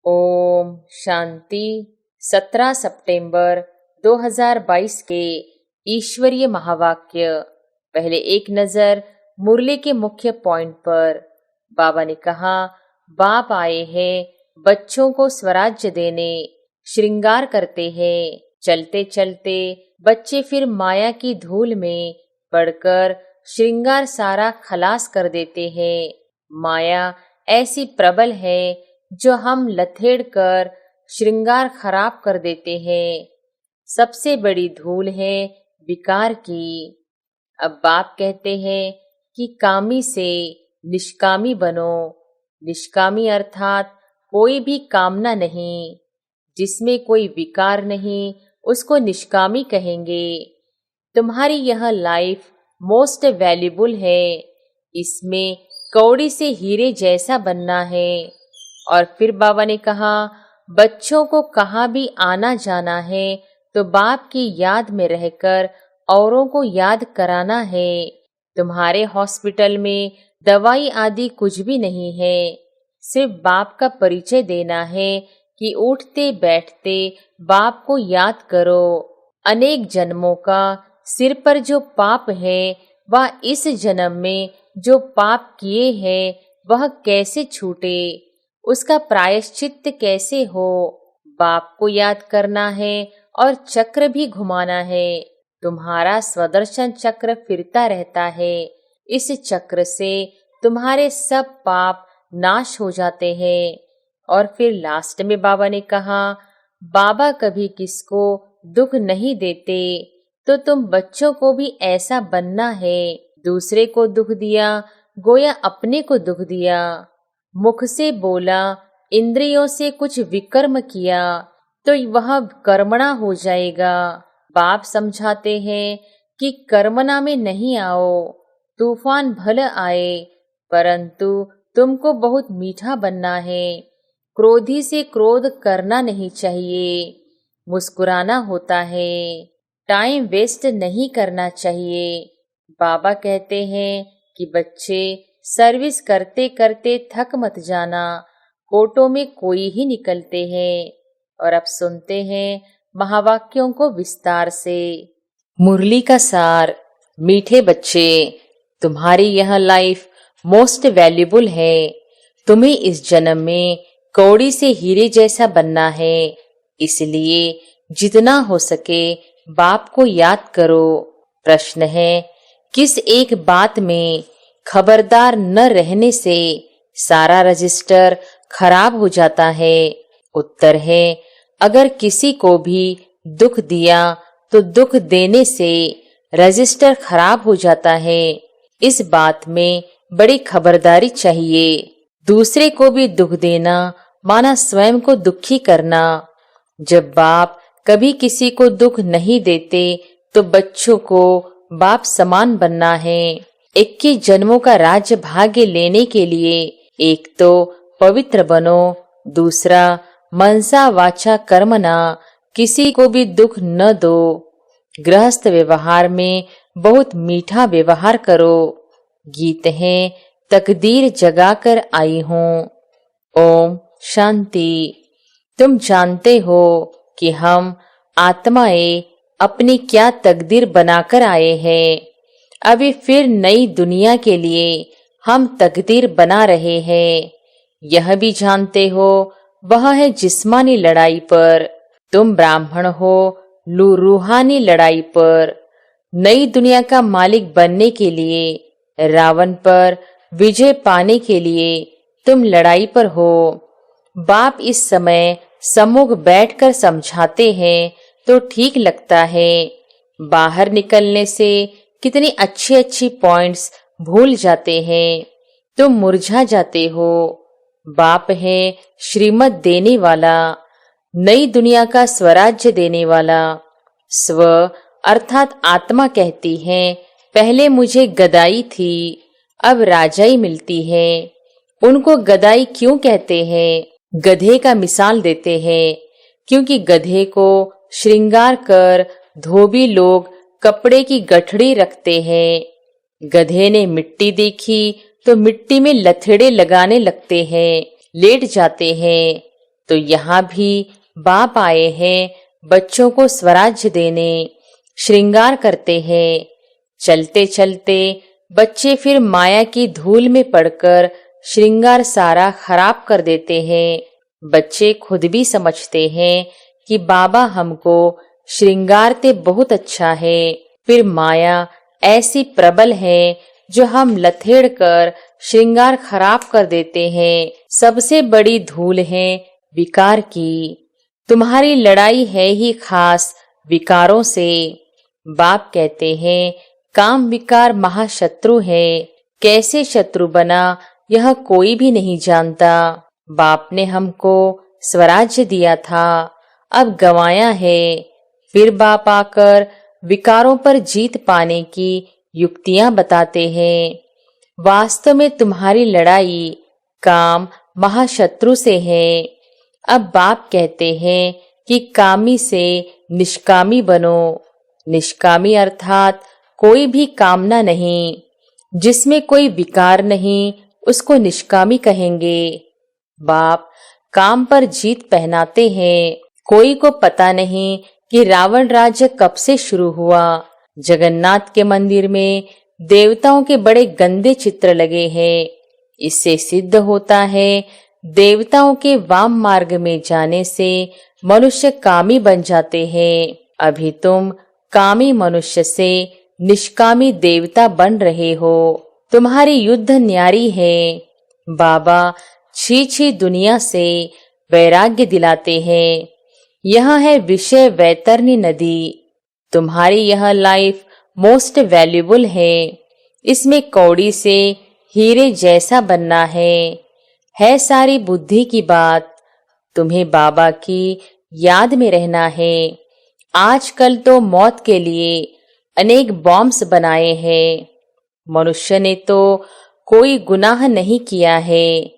ओम शांति। 17 सितंबर 2022 के ईश्वरीय महावाक्य। पहले एक नजर मुरली के मुख्य पॉइंट पर। बाबा ने कहा, बाप आए हैं बच्चों को स्वराज्य देने, श्रृंगार करते हैं। चलते चलते बच्चे फिर माया की धूल में पड़कर श्रृंगार सारा खलास कर देते हैं। माया ऐसी प्रबल है जो हम लथेड़ कर श्रृंगार खराब कर देते हैं। सबसे बड़ी धूल है विकार की। अब बाप कहते हैं कि कामी से निष्कामी बनो। निष्कामी अर्थात कोई भी कामना नहीं, जिसमें कोई विकार नहीं, उसको निष्कामी कहेंगे। तुम्हारी यह लाइफ मोस्ट वैल्यूबल है। इसमें कौड़ी से हीरे जैसा बनना है। और फिर बाबा ने कहा, बच्चों को कहाँ भी आना जाना है तो बाप की याद में रहकर औरों को याद कराना है। तुम्हारे हॉस्पिटल में दवाई आदि कुछ भी नहीं है, सिर्फ बाप का परिचय देना है कि उठते बैठते बाप को याद करो। अनेक जन्मों का सिर पर जो पाप है वह इस जन्म में जो पाप किए हैं वह कैसे छूटे, उसका प्रायश्चित्त कैसे हो। बाप को याद करना है और चक्र भी घुमाना है। तुम्हारा स्वदर्शन चक्र फिरता रहता है। इस चक्र से तुम्हारे सब पाप नाश हो जाते हैं। और फिर लास्ट में बाबा ने कहा, बाबा कभी किसको दुख नहीं देते, तो तुम बच्चों को भी ऐसा बनना है। दूसरे को दुख दिया गोया अपने को दुख दिया। मुख से बोला, इंद्रियों से कुछ विकर्म किया तो वह कर्मणा हो जाएगा। बाप समझाते हैं कि कर्मणा में नहीं आओ। तूफान भले आए परंतु तुमको बहुत मीठा बनना है। क्रोधी से क्रोध करना नहीं चाहिए, मुस्कुराना होता है। टाइम वेस्ट नहीं करना चाहिए। बाबा कहते हैं कि बच्चे सर्विस करते करते थक मत जाना, कोटों में कोई ही निकलते हैं। और अब सुनते हैं महावाक्यों को विस्तार से। मुरली का सार। मीठे बच्चे, तुम्हारी यह लाइफ मोस्ट वैल्यूबल है। तुम्हें इस जन्म में कौड़ी से हीरे जैसा बनना है। इसलिए जितना हो सके बाप को याद करो। प्रश्न है, किस एक बात में खबरदार न रहने से सारा रजिस्टर खराब हो जाता है? उत्तर है, अगर किसी को भी दुख दिया तो दुख देने से रजिस्टर खराब हो जाता है। इस बात में बड़ी खबरदारी चाहिए। दूसरे को भी दुख देना माना स्वयं को दुखी करना। जब बाप कभी किसी को दुख नहीं देते तो बच्चों को बाप समान बनना है। 21 जन्मों का राज्य भाग्य लेने के लिए एक तो पवित्र बनो, दूसरा मनसा वाचा कर्मना किसी को भी दुख न दो। गृहस्थ व्यवहार में बहुत मीठा व्यवहार करो। गीत है, तकदीर जगाकर आई हूँ। ओम शांति। तुम जानते हो कि हम आत्माएं अपनी क्या तकदीर बनाकर आए हैं। अभी फिर नई दुनिया के लिए हम तकदीर बना रहे हैं। यह भी जानते हो वह है जिस्मानी लड़ाई पर। तुम ब्राह्मण हो रूहानी लड़ाई पर। नई दुनिया का मालिक बनने के लिए, रावण पर विजय पाने के लिए तुम लड़ाई पर हो। बाप इस समय सम्मुख बैठकर समझाते हैं तो ठीक लगता है। बाहर निकलने से कितनी अच्छी अच्छी पॉइंट्स भूल जाते हैं। तुम मुरझा जाते हो। बाप है श्रीमत देने वाला, नई दुनिया का स्वराज्य देने वाला। स्व अर्थात आत्मा कहती है, पहले मुझे गदाई थी, अब राजाई मिलती है। उनको गदाई क्यों कहते हैं? गधे का मिसाल देते हैं, क्योंकि गधे को श्रृंगार कर धोबी लोग कपड़े की गठड़ी रखते हैं। गधे ने मिट्टी देखी तो मिट्टी में लथेड़े लगाने लगते हैं, लेट जाते हैं। तो यहाँ भी बाप आए हैं बच्चों को स्वराज्य देने, श्रृंगार करते हैं। चलते चलते बच्चे फिर माया की धूल में पड़कर श्रृंगार सारा खराब कर देते हैं। बच्चे खुद भी समझते हैं कि बाबा हमको श्रृंगारते बहुत अच्छा है, फिर माया ऐसी प्रबल है जो हम लथेड़ कर श्रृंगार खराब कर देते हैं। सबसे बड़ी धूल है विकार की। तुम्हारी लड़ाई है ही खास विकारों से। बाप कहते हैं काम विकार महाशत्रु है। कैसे शत्रु बना यह कोई भी नहीं जानता। बाप ने हमको स्वराज्य दिया था, अब गंवाया है। फिर बाप आकर विकारों पर जीत पाने की युक्तियां बताते हैं। वास्तव में तुम्हारी लड़ाई काम महाशत्रु से है। अब बाप कहते हैं कि कामी से निष्कामी बनो। निष्कामी अर्थात कोई भी कामना नहीं, जिसमें कोई विकार नहीं, उसको निष्कामी कहेंगे। बाप काम पर जीत पहनाते हैं। कोई को पता नहीं कि रावण राज्य कब से शुरू हुआ। जगन्नाथ के मंदिर में देवताओं के बड़े गंदे चित्र लगे हैं। इससे सिद्ध होता है देवताओं के वाम मार्ग में जाने से मनुष्य कामी बन जाते हैं। अभी तुम कामी मनुष्य से निष्कामी देवता बन रहे हो। तुम्हारी युद्ध न्यारी है। बाबा छी दुनिया से वैराग्य दिलाते हैं। यह है विषय वैतरणी नदी। तुम्हारी यह लाइफ मोस्ट वैल्यूबल है। इसमें कौड़ी से हीरे जैसा बनना है सारी बुद्धि की बात। तुम्हें बाबा की याद में रहना है। आजकल तो मौत के लिए अनेक बॉम्ब्स बनाए हैं। मनुष्य ने तो कोई गुनाह नहीं किया है।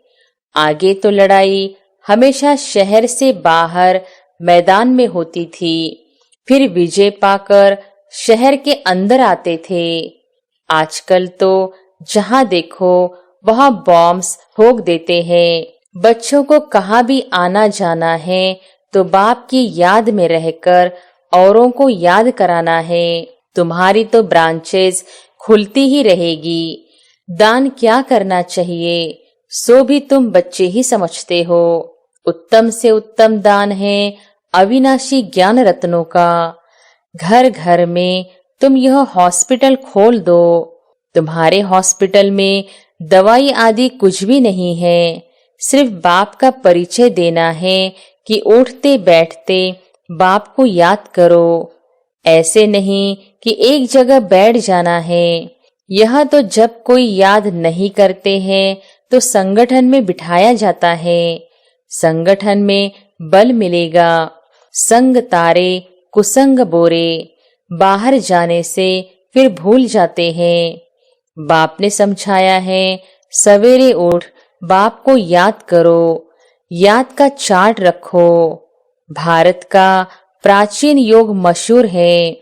आगे तो लड़ाई हमेशा शहर से बाहर मैदान में होती थी, फिर विजय पाकर शहर के अंदर आते थे। आजकल तो जहां देखो वहां बॉम्ब्स ठोक देते हैं। बच्चों को कहाँ भी आना जाना है तो बाप की याद में रहकर औरों को याद कराना है। तुम्हारी तो ब्रांचेस खुलती ही रहेगी। दान क्या करना चाहिए सो भी तुम बच्चे ही समझते हो। उत्तम से उत्तम दान है अविनाशी ज्ञान रत्नों का। घर घर में तुम यह हॉस्पिटल खोल दो। तुम्हारे हॉस्पिटल में दवाई आदि कुछ भी नहीं है, सिर्फ बाप का परिचय देना है कि उठते बैठते बाप को याद करो। ऐसे नहीं कि एक जगह बैठ जाना है। यह तो जब कोई याद नहीं करते हैं तो संगठन में बिठाया जाता है। संगठन में बल मिलेगा। संग तारे कुसंग बोरे। बाहर जाने से फिर भूल जाते हैं। बाप ने समझाया है सवेरे उठ बाप को याद करो। याद का चार्ट रखो। भारत का प्राचीन योग मशहूर है।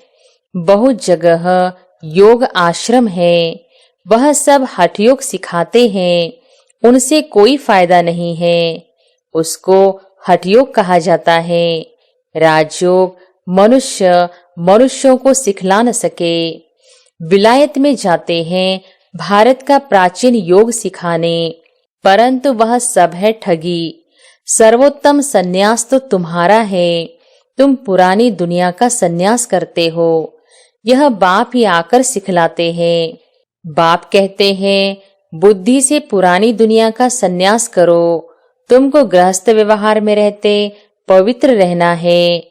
बहुत जगह योग आश्रम है। वह सब हठ योग सिखाते हैं। उनसे कोई फायदा नहीं है। उसको हठ योग कहा जाता है। राजयोग मनुष्य मनुष्यों को सिखला न सके। विलायत में जाते हैं भारत का प्राचीन योग सिखाने, परंतु वह सब है ठगी। सर्वोत्तम सन्यास तो तुम्हारा है। तुम पुरानी दुनिया का सन्यास करते हो। यह बाप ही आकर सिखलाते हैं। बाप कहते हैं बुद्धि से पुरानी दुनिया का सन्यास करो। तुमको गृहस्थ व्यवहार में रहते पवित्र रहना है।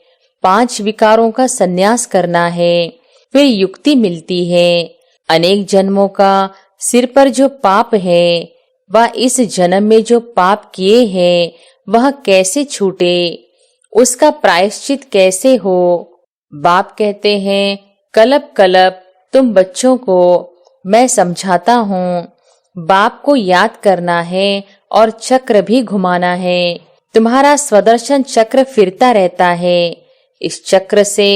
5 विकारों का सन्यास करना है, फिर युक्ति मिलती है। अनेक जन्मों का सिर पर जो पाप है वह इस जन्म में जो पाप किए हैं वह कैसे छूटे, उसका प्रायश्चित कैसे हो। बाप कहते हैं कलप कलप तुम बच्चों को मैं समझाता हूँ। बाप को याद करना है और चक्र भी घुमाना है। तुम्हारा स्वदर्शन चक्र फिरता रहता है। इस चक्र से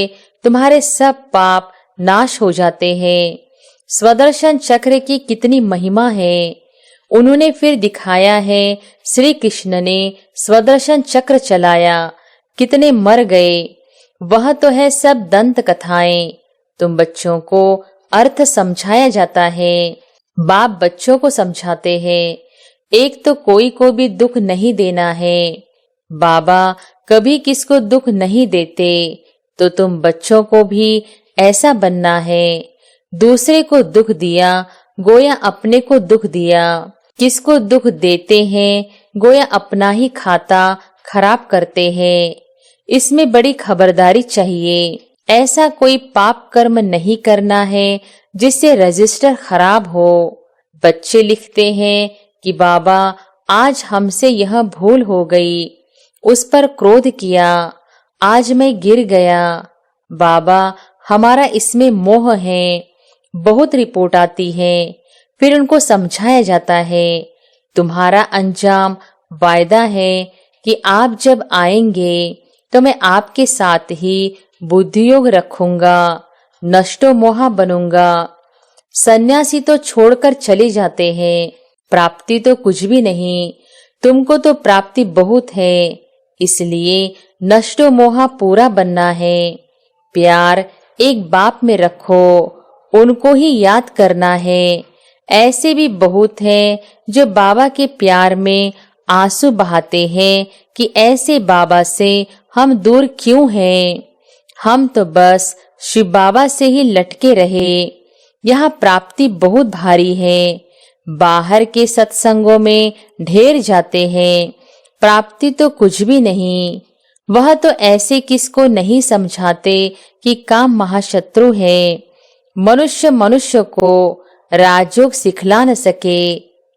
तुम्हारे सब पाप नाश हो जाते हैं। स्वदर्शन चक्र की कितनी महिमा है। उन्होंने फिर दिखाया है, श्री कृष्ण ने स्वदर्शन चक्र चलाया, कितने मर गए। वह तो है सब दंत कथाएं। तुम बच्चों को अर्थ समझाया जाता है, बाप बच्चों को समझाते हैं। एक तो कोई को भी दुख नहीं देना है। बाबा कभी किसको दुख नहीं देते, तो तुम बच्चों को भी ऐसा बनना है। दूसरे को दुख दिया गोया अपने को दुख दिया। किसको दुख देते हैं गोया अपना ही खाता खराब करते हैं। इसमें बड़ी खबरदारी चाहिए। ऐसा कोई पाप कर्म नहीं करना है जिससे रजिस्टर खराब हो। बच्चे लिखते हैं कि बाबा आज हमसे यह भूल हो गई, उस पर क्रोध किया, आज मैं गिर गया। बाबा हमारा इसमें मोह है। बहुत रिपोर्ट आती है, फिर उनको समझाया जाता है, तुम्हारा अंजाम वायदा है कि आप जब आएंगे तो मैं आपके साथ ही बुद्धियोग रखूंगा, नष्टो मोहा बनूंगा। सन्यासी तो छोड़कर चले जाते हैं, प्राप्ति तो कुछ भी नहीं। तुमको तो प्राप्ति बहुत है, इसलिए नष्टो मोहा पूरा बनना है। प्यार एक बाप में रखो, उनको ही याद करना है। ऐसे भी बहुत हैं जो बाबा के प्यार में आंसू बहाते हैं कि ऐसे बाबा से हम दूर क्यों हैं। हम तो बस शिव बाबा से ही लटके रहे। यहाँ प्राप्ति बहुत भारी है। बाहर के सत्संगों में ढेर जाते हैं, प्राप्ति तो कुछ भी नहीं। वह तो ऐसे किसको नहीं समझाते कि काम महाशत्रु है। मनुष्य मनुष्य को राजयोग सिखला न सके।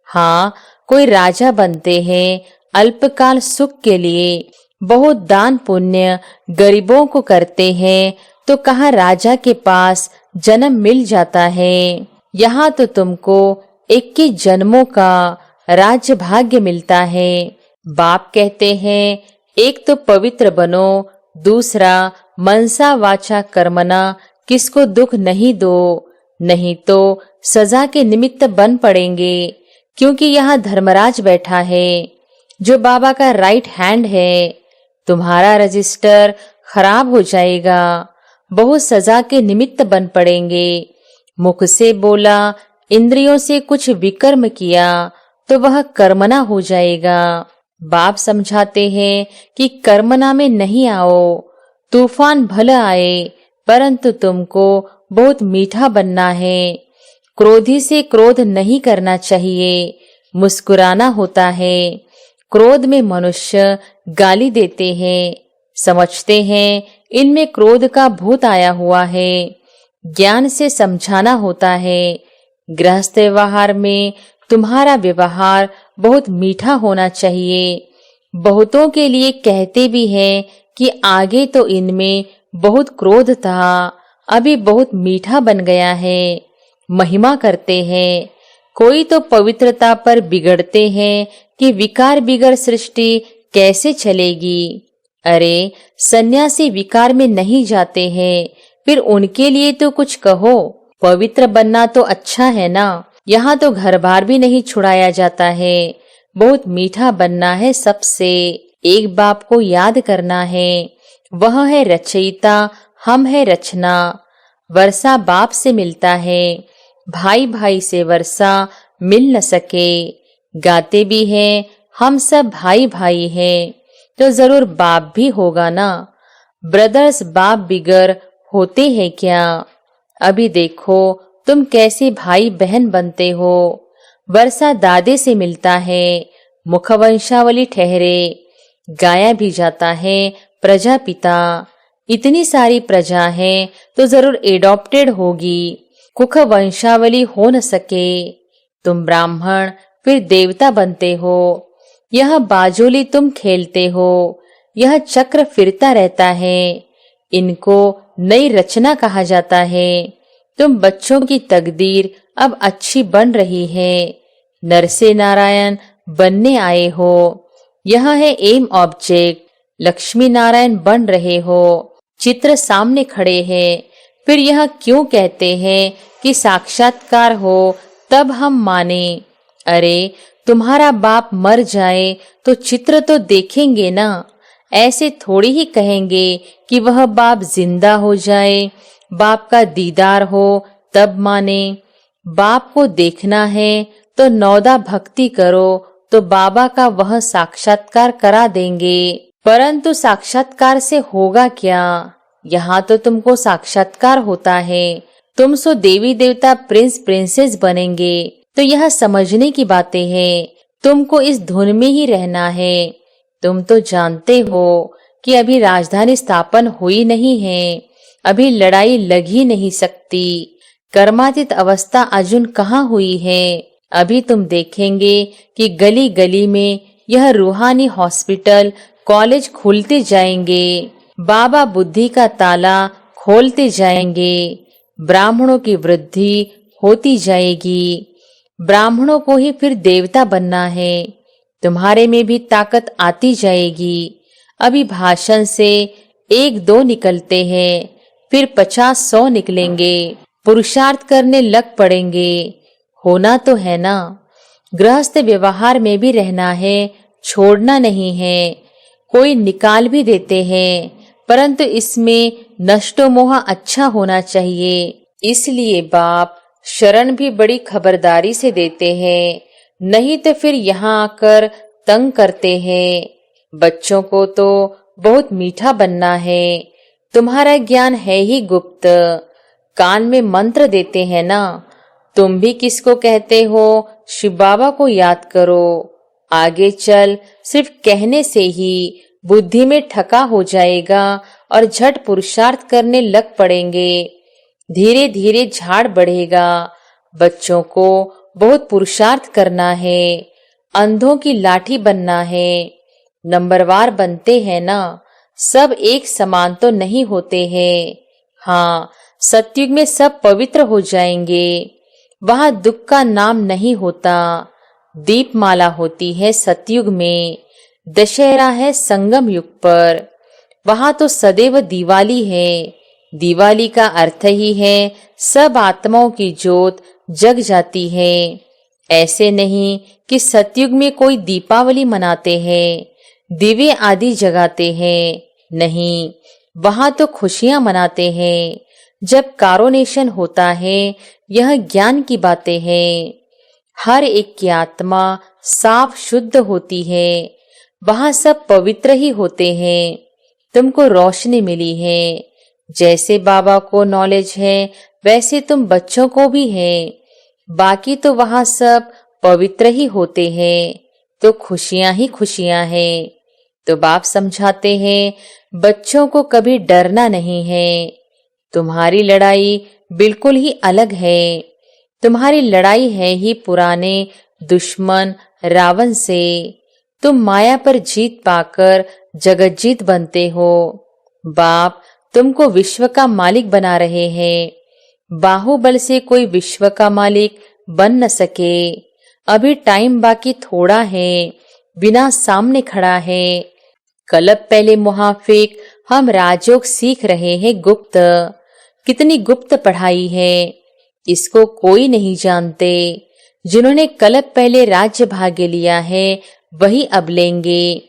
हाँ, कोई राजा बनते हैं अल्पकाल सुख के लिए, बहुत दान पुण्य गरीबों को करते हैं, तो कहाँ राजा के पास जन्म मिल जाता है। यहाँ तो तुमको 21 जन्मों का राज्य भाग्य मिलता है। बाप कहते हैं, एक तो पवित्र बनो, दूसरा मनसा वाचा कर्मना किसको दुख नहीं दो, नहीं तो सजा के निमित्त बन पड़ेंगे। क्योंकि यहाँ धर्मराज बैठा है जो बाबा का राइट हैंड है। तुम्हारा रजिस्टर खराब हो जाएगा, बहुत सजा के निमित्त बन पड़ेंगे। मुख से बोला, इंद्रियों से कुछ विकर्म किया तो वह कर्मना हो जाएगा। बाप समझाते हैं कि कर्मना में नहीं आओ। तूफान भला आए, परंतु तुमको बहुत मीठा बनना है। क्रोधी से क्रोध नहीं करना चाहिए, मुस्कुराना होता है। क्रोध में मनुष्य गाली देते हैं, समझते हैं इनमें क्रोध का भूत आया हुआ है। ज्ञान से समझाना होता है। गृहस्थ व्यवहार में तुम्हारा व्यवहार बहुत मीठा होना चाहिए। बहुतों के लिए कहते भी हैं कि आगे तो इनमें बहुत क्रोध था, अभी बहुत मीठा बन गया है। महिमा करते हैं। कोई तो पवित्रता पर बिगड़ते हैं कि विकार बिगर सृष्टि कैसे चलेगी। अरे सन्यासी विकार में नहीं जाते हैं, फिर उनके लिए तो कुछ कहो। पवित्र बनना तो अच्छा है ना। यहाँ तो घर बार भी नहीं छुड़ाया जाता है। बहुत मीठा बनना है सबसे। एक बाप को याद करना है, वह है रचयिता, हम है रचना। वर्षा बाप से मिलता है, भाई भाई से वर्षा मिल न सके। गाते भी हैं हम सब भाई भाई हैं, तो जरूर बाप भी होगा ना। ब्रदर्स बाप बिगर होते हैं क्या। अभी देखो तुम कैसे भाई बहन बनते हो। वर्षा दादे से मिलता है, मुखवंशावली ठहरे। गाया भी जाता है प्रजापिता। इतनी सारी प्रजा है तो जरूर एडॉप्टेड होगी, कुख वंशावली हो न सके। तुम ब्राह्मण फिर देवता बनते हो। यह बाजोली तुम खेलते हो, यह चक्र फिरता रहता है। इनको नई रचना कहा जाता है। तुम बच्चों की तकदीर अब अच्छी बन रही है। नर से नारायण बनने आए हो, यह है एम ऑब्जेक्ट। लक्ष्मी नारायण बन रहे हो, चित्र सामने खड़े हैं। फिर यह क्यों कहते हैं कि साक्षात्कार हो तब हम माने। अरे तुम्हारा बाप मर जाए तो चित्र तो देखेंगे ना, ऐसे थोड़ी ही कहेंगे कि वह बाप जिंदा हो जाए, बाप का दीदार हो तब माने। बाप को देखना है तो नौदा भक्ति करो तो बाबा का वह साक्षात्कार करा देंगे। परंतु साक्षात्कार से होगा क्या? यहाँ तो तुमको साक्षात्कार होता है, तुम सो देवी देवता प्रिंस प्रिंसेस बनेंगे। तो यह समझने की बातें हैं, तुमको इस धुन में ही रहना है। तुम तो जानते हो कि अभी राजधानी स्थापन हुई नहीं है, अभी लड़ाई लग ही नहीं सकती। कर्मातीत अवस्था अजून कहाँ हुई है। अभी तुम देखेंगे कि गली गली में यह रूहानी हॉस्पिटल कॉलेज खुलते जाएंगे, बाबा बुद्धि का ताला खोलते जाएंगे, ब्राह्मणों की वृद्धि होती जाएगी। ब्राह्मणों को ही फिर देवता बनना है, तुम्हारे में भी ताकत आती जाएगी। अभी भाषण से 1-2 निकलते हैं, फिर 50-100 निकलेंगे। पुरुषार्थ करने लग पड़ेंगे। होना तो है ना। गृहस्थ व्यवहार में भी रहना है, छोड़ना नहीं है। कोई निकाल भी देते हैं, परंतु इसमें नष्टो मोह अच्छा होना चाहिए। इसलिए बाप शरण भी बड़ी खबरदारी से देते हैं, नहीं तो फिर यहाँ आकर तंग करते हैं। बच्चों को तो बहुत मीठा बनना है, तुम्हारा ज्ञान है ही गुप्त। कान में मंत्र देते हैं ना, तुम भी किसको कहते हो शिव बाबा को याद करो। आगे चल सिर्फ कहने से ही बुद्धि में ठका हो जाएगा और झट पुरुषार्थ करने लग पड़ेंगे। धीरे धीरे झाड़ बढ़ेगा। बच्चों को बहुत पुरुषार्थ करना है, अंधों की लाठी बनना है। नंबरवार बनते हैं ना, सब एक समान तो नहीं होते हैं। हाँ, सतयुग में सब पवित्र हो जाएंगे, वहां दुख का नाम नहीं होता। दीपमाला होती है सतयुग में, दशहरा है संगम युग पर, वहां तो सदैव दिवाली है। दिवाली का अर्थ ही है सब आत्माओं की जोत जग जाती है। ऐसे नहीं कि सतयुग में कोई दीपावली मनाते हैं, दिवे आदि जगाते हैं, नहीं, वहां तो खुशियां मनाते हैं। जब कारोनेशन होता है, यह ज्ञान की बातें हैं। हर एक की आत्मा साफ शुद्ध होती है, वहां सब पवित्र ही होते हैं। तुमको रोशनी मिली है, जैसे बाबा को नॉलेज है वैसे तुम बच्चों को भी है। बाकी तो वहां सब पवित्र ही होते हैं, तो खुशियां ही खुशियां हैं। तो बाप समझाते हैं बच्चों को कभी डरना नहीं है। तुम्हारी लड़ाई बिल्कुल ही अलग है। तुम्हारी लड़ाई है ही पुराने दुश्मन रावण से। तुम माया पर जीत पाकर जगज्जीत बनते हो। बाप तुमको विश्व का मालिक बना रहे हैं। बाहुबल से कोई विश्व का मालिक बन न सके। अभी टाइम बाकी थोड़ा है, बिना सामने खड़ा है। कल्प पहले मुहाफिक हम राजयोग सीख रहे हैं गुप्त। कितनी गुप्त पढ़ाई है, इसको कोई नहीं जानते। जिन्होंने कल्प पहले राज्य भाग्य लिया है वही अब लेंगे,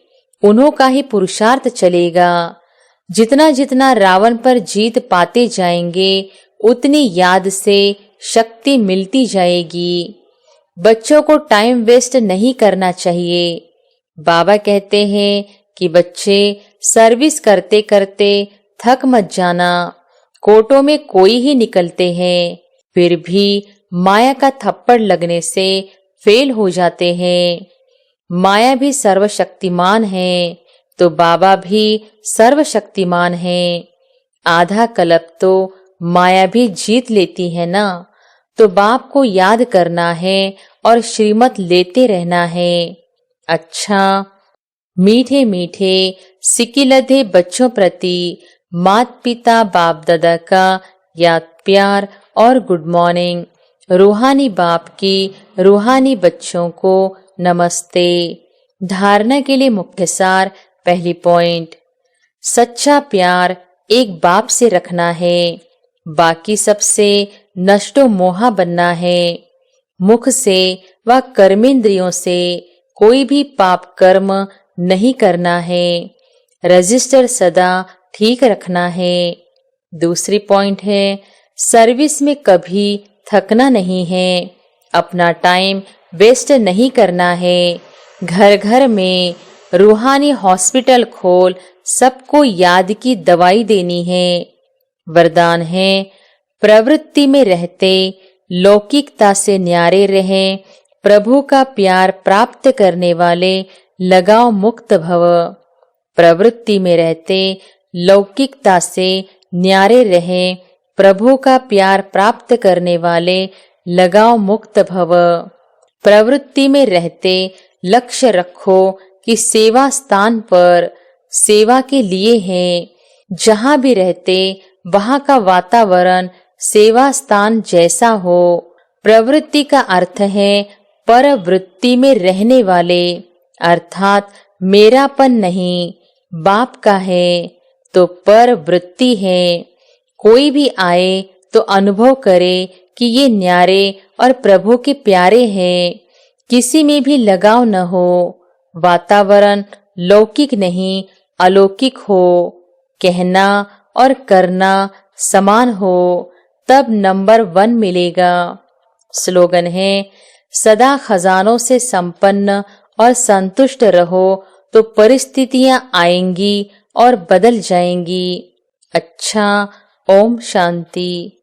उन्हों का ही पुरुषार्थ चलेगा। जितना जितना रावण पर जीत पाते जाएंगे उतनी याद से शक्ति मिलती जाएगी। बच्चों को टाइम वेस्ट नहीं करना चाहिए। बाबा कहते हैं कि बच्चे सर्विस करते करते थक मत जाना। कोर्टों में कोई ही निकलते हैं, फिर भी माया का थप्पड़ लगने से फेल हो जाते हैं। माया भी सर्वशक्तिमान है, तो बाबा भी सर्वशक्तिमान है। आधा कल्प तो माया भी जीत लेती है ना। तो बाप को याद करना है और श्रीमत लेते रहना है। अच्छा, मीठे मीठे सिकिलधे बच्चों प्रति माता पिता बाप दादा का याद प्यार और गुड मॉर्निंग। रूहानी बाप की रूहानी बच्चों को नमस्ते। धारणा के लिए मुख्य सार, पहली पॉइंट, सच्चा प्यार एक बाप से रखना है, बाकी सबसे नष्टो मोहा बनना है। मुख से व कर्मेंद्रियों से कोई भी पाप कर्म नहीं करना है। रजिस्टर सदा ठीक रखना है। दूसरी पॉइंट है, सर्विस में कभी थकना नहीं है। अपना टाइम वेस्ट नहीं करना है। घर घर में रूहानी हॉस्पिटल खोल सबको याद की दवाई देनी है। वरदान है, प्रवृत्ति में रहते लौकिकता से न्यारे रहें। प्रभु का प्यार प्राप्त करने वाले लगाव मुक्त भव। प्रवृत्ति में रहते लौकिकता से न्यारे रहें। प्रभु का प्यार प्राप्त करने वाले लगाव मुक्त भव। प्रवृत्ति में रहते लक्ष्य रखो कि सेवा स्थान पर सेवा के लिए है। जहाँ भी रहते वहाँ का वातावरण सेवा स्थान जैसा हो। प्रवृत्ति का अर्थ है परवृत्ति में रहने वाले, अर्थात मेरापन नहीं, बाप का है तो परवृत्ति है। कोई भी आए तो अनुभव करे कि ये न्यारे और प्रभु के प्यारे हैं। किसी में भी लगाव न हो। वातावरण लौकिक नहीं अलौकिक हो। कहना और करना समान हो, तब नंबर 1 मिलेगा। स्लोगन है, सदा खजानों से संपन्न और संतुष्ट रहो तो परिस्थितियां आएंगी और बदल जाएंगी। अच्छा, ओम शांति।